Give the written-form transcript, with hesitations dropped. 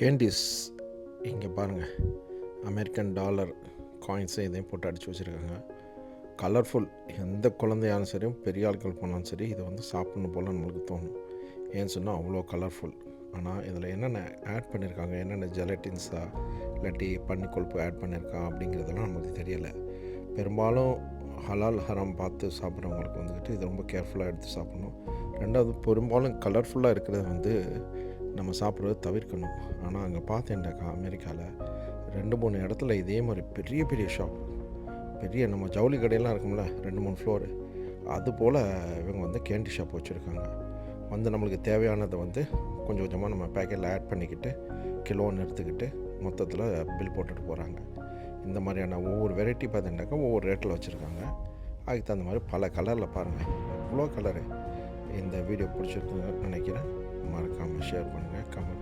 Candies இங்கே பாருங்கள், American dollar காயின்ஸை இதையும் போட்டு அடித்து வச்சுருக்காங்க. கலர்ஃபுல். எந்த குழந்தையாலும் சரி, பெரிய ஆட்கள் போனாலும் சரி, இதை வந்து சாப்பிட்ணும் போல் நம்மளுக்கு தோணும். ஏன்னு சொன்னால் அவ்வளோ கலர்ஃபுல். ஆனால் இதில் என்னென்ன ஆட் பண்ணியிருக்காங்க, என்னென்ன ஜெலட்டின்ஸா இல்லாட்டி பன்னி கொழுப்பு ஆட் பண்ணியிருக்கா அப்படிங்கிறதெல்லாம் நமக்கு தெரியலை. பெரும்பாலும் ஹலால் ஹராம் பார்த்து சாப்பிட்றவங்களுக்கு வந்துக்கிட்டு இது ரொம்ப கேர்ஃபுல்லாக எடுத்து சாப்பிட்ணும். ரெண்டாவது, பெரும்பாலும் கலர்ஃபுல்லாக இருக்கிறத வந்து நம்ம சாப்பிட்றத தவிர்க்கணும். ஆனால் அங்கே பார்த்தேன்டாக்கா அமெரிக்காவில் 2-3 இடத்துல இதே மாதிரி பெரிய பெரிய ஷாப், பெரிய நம்ம ஜவுளி கடையெல்லாம் இருக்கும்ல 2-3 ஃப்ளோரு, அதுபோல் இவங்க வந்து கேண்டி ஷாப் வச்சுருக்காங்க. வந்து நம்மளுக்கு தேவையானதை வந்து கொஞ்சம் கொஞ்சமாக நம்ம பேக்கெட்டில் ஆட் பண்ணிக்கிட்டு கிலோன்னு எடுத்துக்கிட்டு மொத்தத்தில் பில் போட்டுட்டு போகிறாங்க. இந்த மாதிரியான ஒவ்வொரு வெரைட்டி பார்த்தீங்கன்னாக்கா ஒவ்வொரு ரேட்டில் வச்சுருக்காங்க. அதுக்கு தகுந்த மாதிரி பல கலரில் பாருங்கள், எவ்வளோ கலரு. இந்த வீடியோ பிடிச்சிருக்குன்னு நினைக்கிறேன். மறக்காமல் ஷேர் பண்ணுங்கள், கமெண்ட் பண்ணுங்கள்.